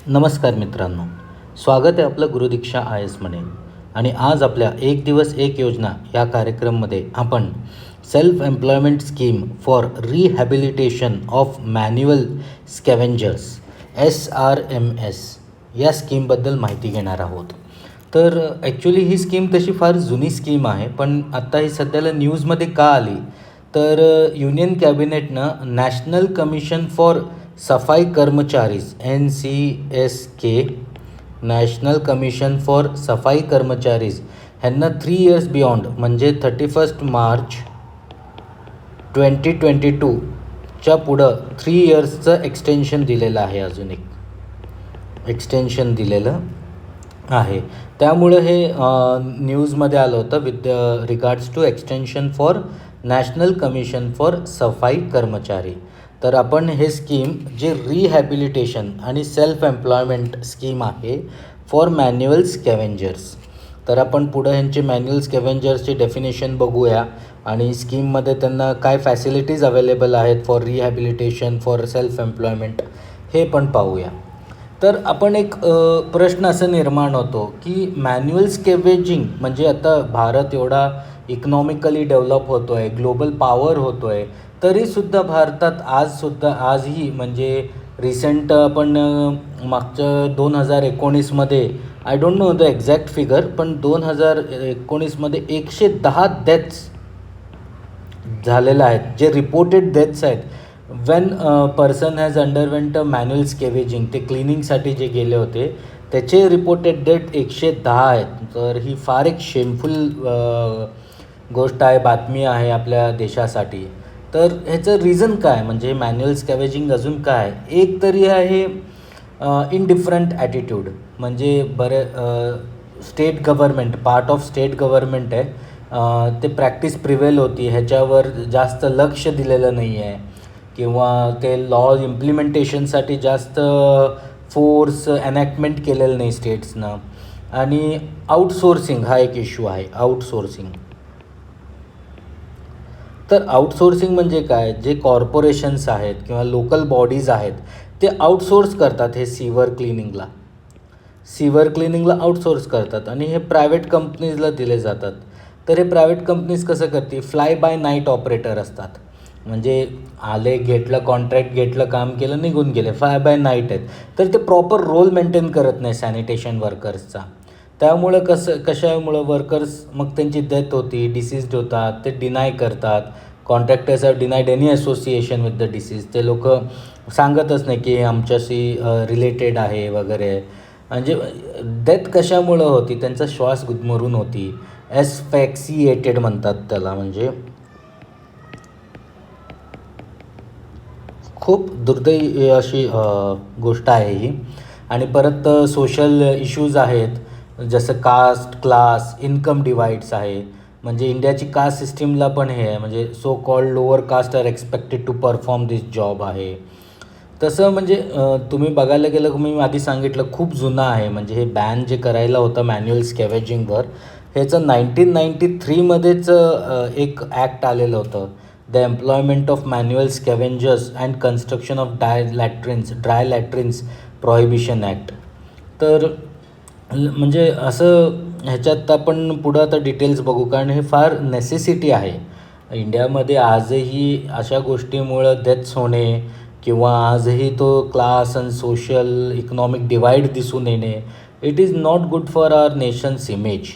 नमस्कार मित्रांनो, स्वागत आहे आपलं गुरुदीक्षा आय एस मध्ये. आणि आज आपल्या एक दिवस एक योजना या कार्यक्रममध्ये आपण self employment scheme for rehabilitation of manual scavengers SRMS या स्कीमबद्दल माहिती घेणार आहोत. तर ॲक्च्युली ही स्कीम तशी फार जुनी स्कीम आहे, पण आत्ता ही सध्याला न्यूजमध्ये का आली तर युनियन कॅबिनेटनं नॅशनल कमिशन फॉर सफाई कर्मचारीज NCSK नॅशनल कमिशन फॉर सफाई कर्मचारीज ह्यांना 3 इयर्स बियॉन्ड म्हणजे 31 मार्च 2022च्या पुढं 3 इयर्सचं एक्सटेन्शन दिलेलं आहे. अजून एक एक्सटेन्शन दिलेलं आहे. त्यामुळं हे न्यूजमध्ये आलं होतं with regards to extension for national commission for Safai Karmachari. तर आपण हे स्कीम जे रिहॅबिलिटेशन आणि सेल्फ एम्प्लॉयमेंट स्कीम आहे फॉर मॅन्युअल स्कॅव्हेंजर्स. तर आपण पुढं ह्यांचे मॅन्युअल स्कॅव्हेंजर्सची डेफिनेशन बघूया आणि स्कीममध्ये त्यांना काय फॅसिलिटीज अवेलेबल आहेत for rehabilitation for self employment हे पण पाहूया. तर आपण एक प्रश्न असं निर्माण होतो की मॅन्युअल स्कॅव्हेजिंग म्हणजे आता भारत एवढा इकॉनॉमिकली डेव्हलप होतो आहे, ग्लोबल पॉवर होतो आहे, तरीसुद्धा भारतात आजही म्हणजे रिसेंट आपण मागच्या 2019मध्ये I don't know the exact figure, पण 2019मध्ये 110 डेथ्स झालेल्या आहेत जे रिपोर्टेड डेथ्स आहेत. When person has underwent manual scavenging, ते क्लिनिंगसाठी जे गेले होते त्याचे रिपोर्टेड डेथ 110 आहेत. तर ही फार एक शेमफुल गोष्ट आहे, बातमी आहे आपल्या देशासाठी. तर ह्याचं रिझन काय म्हणजे मॅन्युअल स्कॅव्हेजिंग अजून काय एक तरी आहे इनडिफरंट ॲटिट्यूड. म्हणजे state government part of state government आहे, ते प्रॅक्टिस प्रिवेल होती, ह्याच्यावर जास्त लक्ष दिलेलं नाही आहे किंवा ते लॉ इम्प्लिमेंटेशनसाठी जास्त फोर्स एनॅक्टमेंट केलेलं नाही स्टेट्सनं. आणि आउटसोर्सिंग हा एक इश्यू आहे. आउटसोर्सिंग तर आउटसोर्सिंग म्हणजे काय, जे कॉर्पोरेशन्स आहेत किंवा लोकल बॉडीज आहेत ते आउटसोर्स करतात हे सीवर क्लिनिंगला आउटसोर्स करतात आणि हे प्रायव्हेट कंपनीजला दिले जातात. तर हे प्रायव्हेट कंपनीज कसं करते, फ्लाय बाय नाईट ऑपरेटर असतात. म्हणजे आले, कॉन्ट्रॅक्ट घेतलं, काम केलं, निघून गेले, फ्लाय बाय नाईट आहेत. तर ते प्रॉपर रोल मेंटेन करत नाही सॅनिटेशन वर्कर्सचा. त्यामुळं कशामुळं वर्कर्स मग त्यांची डेथ होती, डिसीज्ड होतात, ते डिनाय करतात. Contractors have डिनायड any association with the disease. ते लोक सांगतच नाही की हे आमच्याशी रिलेटेड आहे वगैरे. म्हणजे डेथ कशामुळं होती, त्यांचा श्वास गुदमरून होती. एस्फॅक्सिएटेड म्हणतात त्याला. म्हणजे खूप दुर्दैवी अशी गोष्ट आहे ही. आणि परत सोशल इश्यूज आहेत जसं कास्ट, क्लास, इन्कम डिवाइड्स आहे. म्हणजे इंडियाची कास्ट सिस्टीमला पण हे आहे, म्हणजे so called lower caste are expected to perform this job आहे. तसं म्हणजे तुम्ही बघायला गेलं की मी आधी सांगितलं खूप जुनं आहे. म्हणजे हे बॅन जे करायला होतं मॅन्युअल स्कॅव्हेजिंगवर, ह्याचं 1993मध्येच एक ॲक्ट आलेलं होतं, the employment of manual scavengers and construction of dry latrines prohibition act. तर म्हणजे असं ह्याच्यात आपण पुढं आता डिटेल्स बघू, कारण हे फार नेसेसिटी आहे. इंडियामध्ये आजही अशा गोष्टीमुळं डेथ्स होणे किंवा आजही तो class and social economic divide दिसून येणे, it is not good for our nation's image.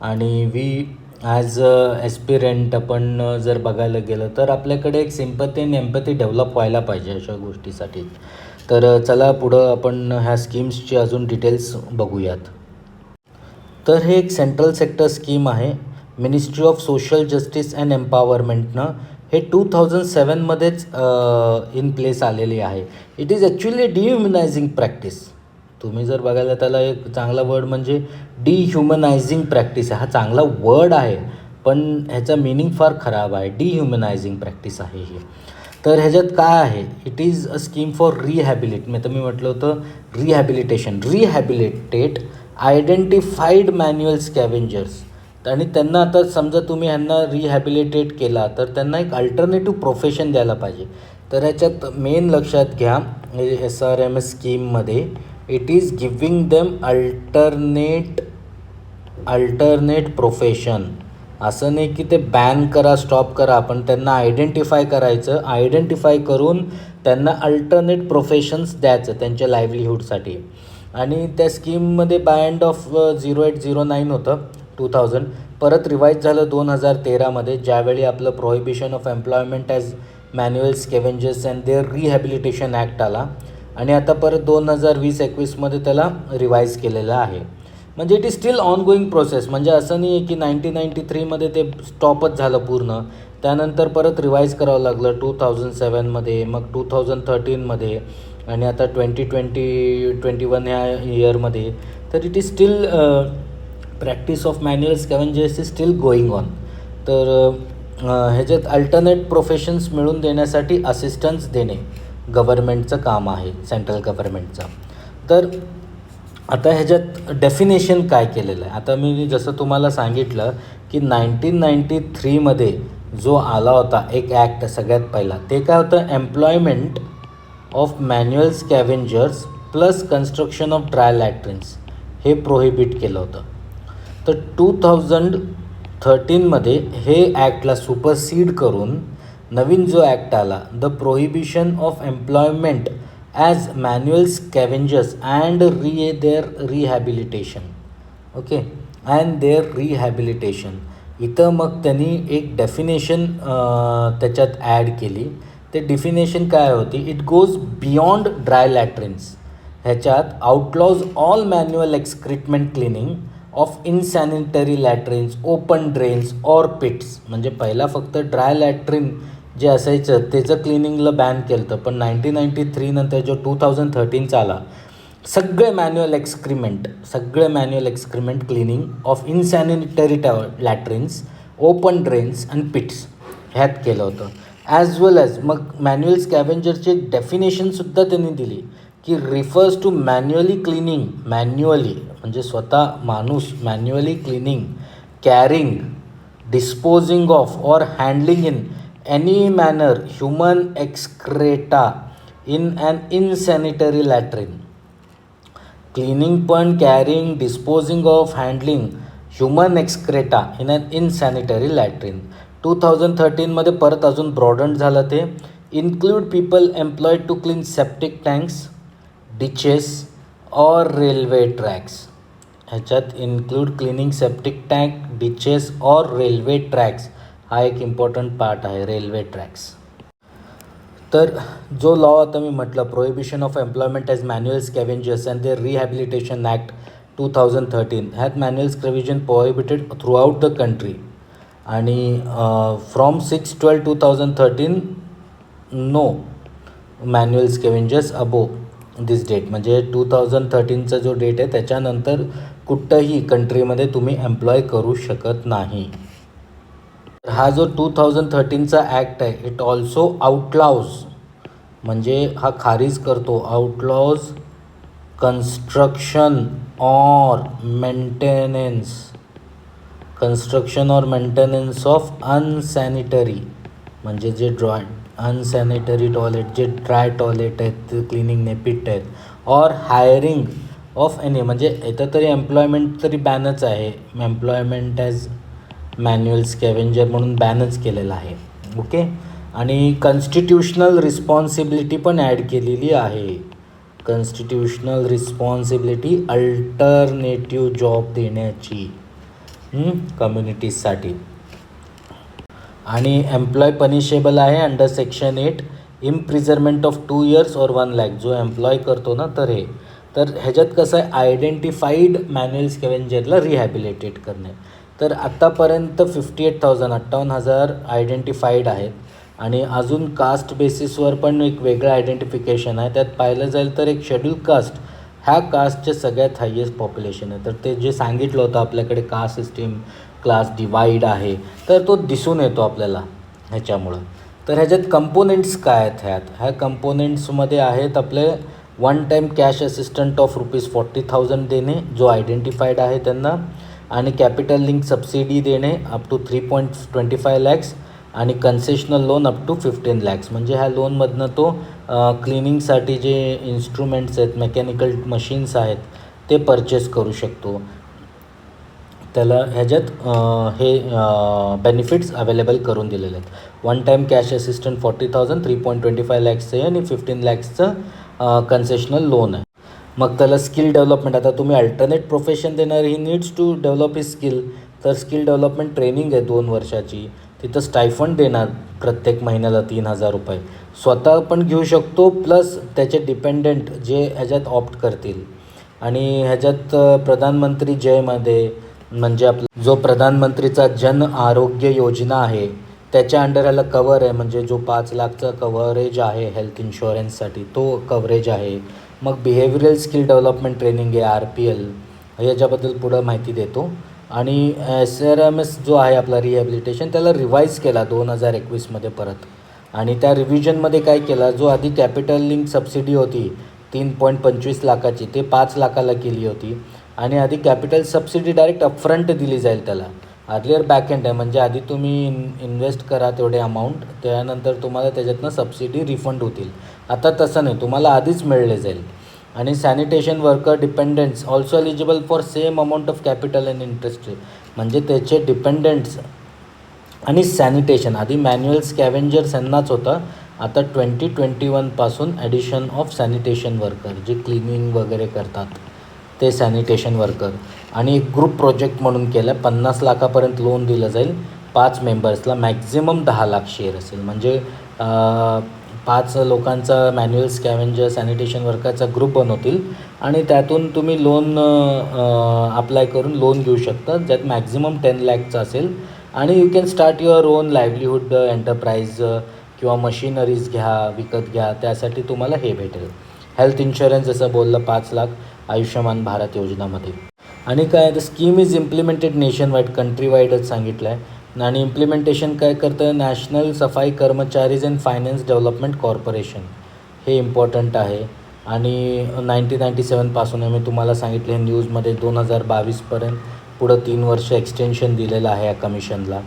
आणि वी ॲज ॲस्पिरंट आपण जर बघायला गेलं तर आपल्याकडे एक सिम्पथी आणि एम्पॅथी डेव्हलप व्हायला पाहिजे अशा गोष्टीसाठी. तर चला पुढं आपण ह्या स्कीम्सची अजून डिटेल्स बघूयात. तर हे एक सेंट्रल सेक्टर स्कीम आहे. Ministry of social justice and एम्पॉवरमेंटनं हे 2007मध्येच इन प्लेस आलेली आहे. It is actually dehumanising practice. तुम्ही जर बघायला त्याला एक चांगला वर्ड म्हणजे डिह्युमनायझिंग प्रॅक्टिस आहे. हा चांगला वर्ड आहे पण ह्याचा मिनिंग फार खराब आहे. डिह्युमनायझिंग प्रॅक्टिस आहे ही. तर ह्याच्यात काय आहे, it is a scheme for me म्हटलं होतं रिहॅबिलिटेट आयडेंटिफाईड मॅन्युअल स्कॅव्हेंजर्स. आणि त्यांना आता समजा तुम्ही ह्यांना रिहॅबिलिटेट केला तर त्यांना एक अल्टरनेटिव्ह प्रोफेशन द्यायला पाहिजे. तर ह्याच्यात मेन लक्षात घ्या SRMS स्कीममध्ये it is giving them alternate profession. असं नाही की ते बॅन करा, स्टॉप करा, पण त्यांना आयडेंटिफाय करायचं, आयडेंटिफाय करून त्यांना अल्टरनेट प्रोफेशन्स द्यायचं त्यांच्या लाईव्हलीहूडसाठी. आणि त्या स्कीममध्ये बाय एंड ऑफ 0809 होतं 2000, परत रिवाईज झालं 2013मध्ये, ज्यावेळी आपलं prohibition of employment as manual scavengers and their rehabilitation act आला. आणि आता परत 2020-21मध्ये त्याला रिवाईज केलेलं आहे. म्हणजे it is steel on going process. म्हणजे असं नाही आहे की 1993मध्ये ते स्टॉपच झालं पूर्ण, त्यानंतर परत रिवाईज करावं लागलं 2007मध्ये, मग 2013मध्ये, आणि आता 2021 ह्या इयरमध्ये. तर it is still practice of manual scavengers is still going on. तर ह्याच्यात अल्टरनेट प्रोफेशन्स मिळून देण्यासाठी असिस्टन्स देणे गव्हर्मेंटचं काम आहे, सेंट्रल गव्हर्मेंटचं. तर आता ह्याच्यात डेफिनेशन काय केलेलं आहे, आता मी जसं तुम्हाला सांगितलं की 1993मध्ये जो आला होता एक ॲक्ट सगळ्यात पहिला, ते काय होतं, employment of manual scavengers plus construction of dry latrines हे प्रोहिबिट केलं होतं. तर 2013मध्ये हे ॲक्टला सुपरसीड करून नवीन जो ॲक्ट आला, the prohibition of employment as manual scavengers and their rehabilitation. Okay, and their rehabilitation. इथं मग त्यांनी एक डेफिनेशन त्याच्यात ॲड केली. ते डेफिनेशन काय होती, it goes beyond dry latrines. ह्याच्यात outlaws all manual excrement cleaning of insanitary latrines, open drains or pits. म्हणजे पहिला फक्त ड्राय लॅट्रिन जे असायचं त्याचं क्लिनिंगला बॅन केलं होतं, पण 1993 नंतर जो 2013चा आला, सगळे manual excrement cleaning of insanitary latrines, open drains आणि पिट्स ह्यात केलं होतं. ॲज वेल ॲज मग मॅन्युअल स्कॅव्हेंजरची एक डेफिनेशनसुद्धा त्यांनी दिली की refers to manually cleaning, manually म्हणजे स्वतः माणूस manually cleaning, carrying, disposing of or handling in any manner human excreta in an insanitary latrine. Cleaning पण, carrying, disposing of, handling human excreta in an insanitary latrine. 2013मध्ये परत अजून broaden झालं ते, include people employed to clean septic tanks, ditches और railway tracks. ह्याच्यात include cleaning septic tank, ditches और railway tracks हा एक इम्पॉर्टंट पार्ट आहे, रेल्वे ट्रॅक्स. तर जो लॉ आता मी म्हटलं, prohibition of employment as manual scavengers and their rehabilitation act 2013, ह्यात manual scavenger prohibited throughout the country. आणि from 6/12/2013 no manual scavengers above this date. म्हणजे 2013चा जो डेट आहे त्याच्यानंतर कुठंही कंट्रीमध्ये तुम्ही एम्प्लॉय करू शकत नाही. हा जो 2013चा ॲक्ट आहे, इट ऑल्सो आउटलॉज, म्हणजे हा खारीज करतो, outlaws construction or maintenance of unsanitary, म्हणजे जे अनसॅनिटरी टॉयलेट, जे ड्राय टॉयलेट आहेत ते क्लिनिंग नेपिट आहेत, ऑर हायरिंग ऑफ एनी, म्हणजे इथं तरी एम्प्लॉयमेंट तरी बॅनच आहे, एम्प्लॉयमेंट ॲज मॅन्युअल स्कॅव्हेंजर म्हणून बॅनच केलेला आहे. ओके, आणि कॉन्स्टिट्यूशनल रिस्पॉन्सिबिलिटी पण ॲड केलेली आहे. कॉन्स्टिट्यूशनल रिस्पॉन्सिबिलिटी अल्टरनेटिव्ह जॉब देण्याची कम्युनिटीजसाठी. आणि एम्प्लॉय पनिशेबल आहे अंडर सेक्शन 8, इम्प्रिझरमेंट ऑफ 2 years और 1 lakh. जो एम्प्लॉय करतो ना, तर हे, तर ह्याच्यात कसं आहे, आयडेंटिफाईड मॅन्युअल स्कॅव्हेंजरला रिहॅबिलिटेट करणे. तर आत्तापर्यंत 58,000 आयडेंटिफाईड आहेत. आणि अजून कास्ट बेसिसवर पण एक वेगळं आयडेंटिफिकेशन आहे. त्यात पाहिलं जाईल तर एक शेड्यूल कास्ट, ह्या कास्टचे सगळ्यात हायेस्ट पॉप्युलेशन आहे. तर ते जे सांगितलं होतं आपल्याकडे कास्ट सिस्टीम, क्लास डिवाईड आहे, तर तो दिसून येतो आपल्याला ह्याच्यामुळं. तर ह्याच्यात कंपोनेंट्स काय आहेत, ह्या कंपोनेंट्समध्ये आहेत आपले one time cash assistant of ₹40,000 देणे जो आयडेंटिफाईड आहे त्यांना, आणि कॅपिटल लिंक सबसिडी देणे अप टू 3.25 lakhs, आणि concessional loan up to 15 lakhs. म्हणजे ह्या लोनमधनं तो क्लिनिंगसाठी जे इन्स्ट्रुमेंट्स आहेत, मेकॅनिकल मशीन्स आहेत ते परचेस करू शकतो. त्याला ह्याच्यात हे बेनिफिट्स अवेलेबल करून दिलेले आहेत. वन टाईम कॅश असिस्टंट 40,000, 3.25 lakhsचं आहे आणि 15 lakhsचं कन्सेशनल लोन आहे. मग त्याला स्किल डेव्हलपमेंट, आता तुम्ही अल्टरनेट प्रोफेशन देणार, he needs to develop his skill. तर स्किल डेव्हलपमेंट ट्रेनिंग आहे 2 वर्षाची. तिथं स्टायफंड देणार प्रत्येक महिन्याला 3,000 रुपये. स्वतः पण घेऊ शकतो, प्लस त्याचे डिपेंडंट जे ह्याच्यात ऑप्ट करतील. आणि ह्याच्यात प्रधानमंत्री जयमध्ये, म्हणजे आपला जो प्रधानमंत्रीचा जन आरोग्य योजना आहे त्याच्या अंडर ह्याला कवर आहे. म्हणजे जो 5 लाखचा कव्हरेज आहे हेल्थ इन्शुरन्ससाठी, तो कव्हरेज आहे. मग बिहेवियरल स्किल डेव्हलपमेंट ट्रेनिंग आहे, RPL, याच्याबद्दल पुढं माहिती देतो. आणि SRMS जो आहे आपला रिहॅबिलिटेशन, त्याला रिवाईज केला 2021मध्ये परत. आणि त्या रिव्हिजनमध्ये काय केला, जो आधी कॅपिटल लिंक सबसिडी होती 3.25 लाखाची, ते 5 लाखाला केली होती. आणि आधी कॅपिटल सबसिडी डायरेक्ट अपफ्रंट दिली जाईल त्याला. अर्लियर बॅक एंड आहे, म्हणजे आधी तुम्ही इन्व्हेस्ट करा तेवढे अमाऊंट, त्यानंतर तुम्हाला त्याच्यातनं सबसिडी रिफंड होतील. आता तसं नाही, तुम्हाला आधीच मिळले जाईल. आणि sanitation worker dependants also eligible for same amount of capital and interest. म्हणजे त्याचे डिपेंडंट्स आणि सॅनिटेशन, आधी मॅन्युअल स्कॅव्हेंजर्स यांनाच होतं, आता 2021पासून ॲडिशन ऑफ सॅनिटेशन वर्कर, जे क्लिनिंग वगैरे करतात ते सॅनिटेशन वर्कर. आणि एक ग्रुप प्रोजेक्ट म्हणून केलं आहे. 50 लाखापर्यंत लोन दिलं जाईल 5 मेंबर्सला, मॅक्झिमम 10 लाख शेअर असेल. म्हणजे 5 लोकांचा मॅन्युअल स्कॅव्हेंजर सॅनिटेशन वर्करचा ग्रुप बनवतील आणि त्यातून तुम्ही लोन अप्लाय करून लोन घेऊ शकता, ज्यात मॅक्झिमम 10 lakhचं असेल. आणि you can start your on livelihood enterprise, किंवा मशिनरीज विकत घ्या, त्यासाठी तुम्हाला हे भेटेल. हेल्थ इन्शुरन्स जसं बोललं 5 लाख आयुष्यमान भारत योजनामध्ये. आणि काय, the scheme is implemented nationwide, country वाईडच सांगितलं आहे. आणि इम्प्लिमेंटेशन काय करतं, national Safai Karmacharis and finance development corporation, हे इम्पॉर्टंट आहे. आणि 1997पासून आहे, मी तुम्हाला सांगितले न्यूजमध्ये, 2022पर्यंत पुढं 3 वर्ष एक्सटेन्शन दिलेलं आहे या कमिशनला.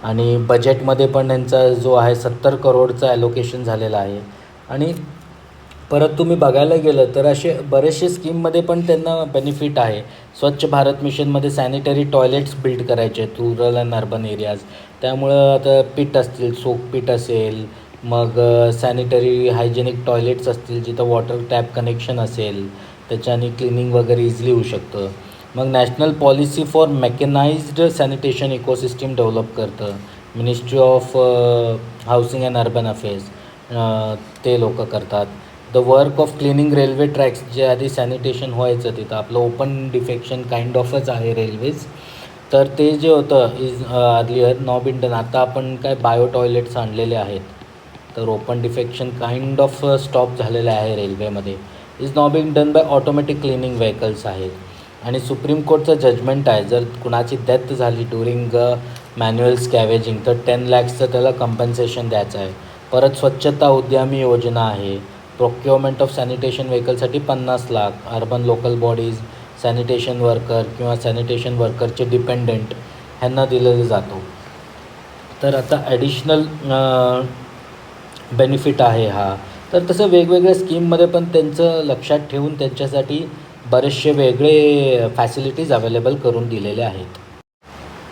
आणि बजेटमध्ये पण त्यांचा जो आहे 70 करोडचा ॲलोकेशन झालेला आहे. आणि परत तुम्ही बघायला गेलं तर असे बरेचसे स्कीममध्ये पण त्यांना बेनिफिट आहे. स्वच्छ भारत मिशनमध्ये सॅनिटरी टॉयलेट्स बिल्ड करायचे आहेत रूरल अँड अर्बन एरियाज. त्यामुळं आता पीठ असतील, सोक पीठ असेल, मग सॅनिटरी हायजेनिक टॉयलेट्स असतील जिथं वॉटर टॅप कनेक्शन असेल, त्याच्याने क्लिनिंग वगैरे इझिली होऊ शकतं. मग national policy for mechanised sanitation ecosystem develop करतं ministry of housing and urban affairs, ते लोक करतात. The work of cleaning railway tracks, जे आधी सॅनिटेशन व्हायचं तिथं आपलं ओपन डिफेक्शन काइंड ऑफच आहे रेल्वेज, तर ते जे होतं is earlier now been done. आता आपण काय बायो टॉयलेट्स आणलेले आहेत, तर open defecation kind of stop झालेलं आहे रेल्वेमध्ये. Is now been done by automatic cleaning vehicles आहेत. आणि सुप्रीम कोर्टचं जजमेंट आहे, जर कुणाची डेथ झाली ड्युरिंग मॅन्युअल स्कॅवेजिंग तर 10 lakhsचं त्याला कम्पन्सेशन द्यायचं आहे. परत स्वच्छता उद्यमी योजना आहे. प्रोक्युअरमेंट ऑफ सॅनिटेशन व्हेकलसाठी 50 lakh, urban local bodies, sanitation worker किंवा सॅनिटेशन वर्करचे डिपेंडंट ह्यांना दिलेलं जातो. तर आता ॲडिशनल बेनिफिट आहे हा. तर तसं वेगवेगळ्या स्कीममध्ये पण त्यांचं लक्षात ठेवून त्यांच्यासाठी बरेचसे वेगळे फॅसिलिटीज अवेलेबल करून दिलेले आहेत.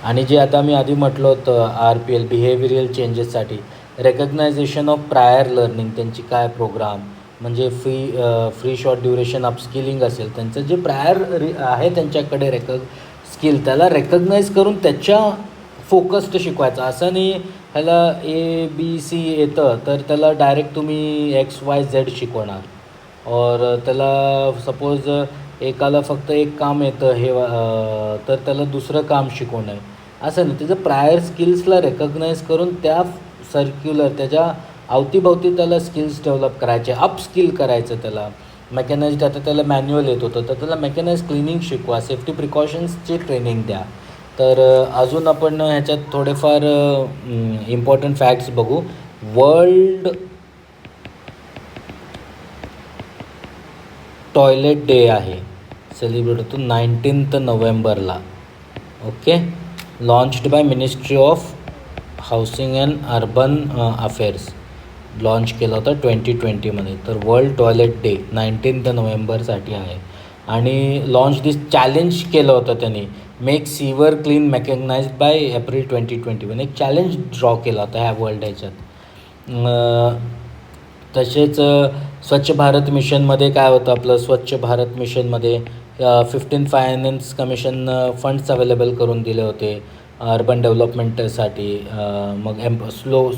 आणि जे आता मी आधी म्हटलं होतं RPL बिहेवियरल चेंजेससाठी रेकग्नायझेशन ऑफ प्रायर लर्निंग, त्यांची काय प्रोग्राम, म्हणजे फ्री शॉर्ट ड्युरेशन अपस्किलिंग असेल, त्यांचं जे प्रायर आहे त्यांच्याकडे स्किल, त्याला रेकग्नाइज करून त्याच्या फोकस्ड शिकवायचं. असं नाही ह्याला ABC येतं तर त्याला डायरेक्ट तुम्ही XYZ शिकवणार, और त्याला सपोज एकाला फक्त एक काम येतं हे तर त्याला दुसरं काम शिकवणं आहे असं नाही. त्याचं प्रायर स्किल्सला रेकग्नाइज करून त्या सर्क्युलर त्याच्या अवतीभवती त्याला स्किल्स डेव्हलप करायचे, अपस्किल करायचं त्याला. मेकॅनाइज्ड आता त्याला मॅन्युअल येत होतं तर त्याला मेकॅनाइज क्लिनिंग शिकवा, सेफ्टी प्रिकॉशन्सची ट्रेनिंग द्या. तर अजून आपण ह्याच्यात थोडेफार इम्पॉर्टंट फॅक्ट्स बघू. वर्ल्ड टॉयलेट डे आहे, सेलिब्रेट होतो 19 नोव्हेंबरला. Okay, launched by ministry of housing and urban affairs launch केला होता 2020मध्ये. तर वर्ल्ड टॉयलेट डे 19 नोव्हेंबरसाठी आहे. आणि लॉन्च दिस चॅलेंज केलं होतं त्यांनी, मेक सीवर क्लीन मेकॅनाइज्ड बाय एप्रिल 2021. एक चॅलेंज ड्रॉ केला होता ह्या वर्ल्ड ह्याच्यात. तसेच स्वच्छ भारत मिशनमध्ये काय होतं आपलं, स्वच्छ भारत मिशनमध्ये 15 फायनान्स कमिशन फंड्स अवेलेबल करून दिले होते अर्बन डेव्हलपमेंटसाठी. मग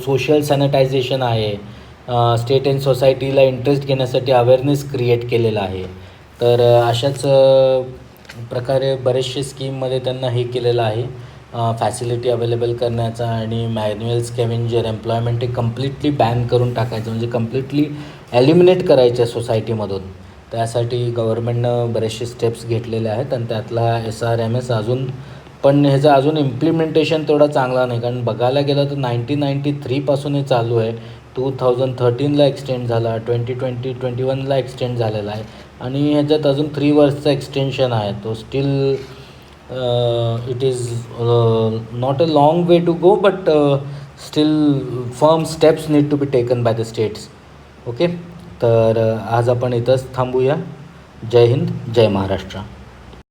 सोशल सॅनिटायझेशन आहे. स्टेट अँड सोसायटीला इंटरेस्ट घेण्यासाठी अवेअरनेस क्रिएट केलेला आहे. तर अशाच प्रकारे बरेचसे स्कीममध्ये त्यांना हे केलेलं आहे, फॅसिलिटी अवेलेबल करण्याचा. आणि मॅन्युअल स्कॅव्हेंजर एम्प्लॉयमेंट हे कम्प्लिटली बॅन करून टाकायचं, म्हणजे कम्प्लिटली एलिमिनेट करायचं सोसायटीमधून. त्यासाठी गव्हर्मेंटनं बरेचसे स्टेप्स घेतलेले आहेत. आणि त्यातला SRMS अजून पण ह्याचं अजून इम्प्लिमेंटेशन तेवढा चांगला नाही. कारण बघायला गेलं तर 1993पासून हे चालू आहे. 2013ला एक्सटेंड झाला, 2021ला एक्सटेंड झालेला आहे. आणि ह्याच्यात अजून 3 वर्षचा एक्सटेन्शन आहे. तो still it is not a long way to go, but still firm steps need to be taken by the states. Okay, तर आज आपण इथंच थांबूया. जय हिंद, जय महाराष्ट्र.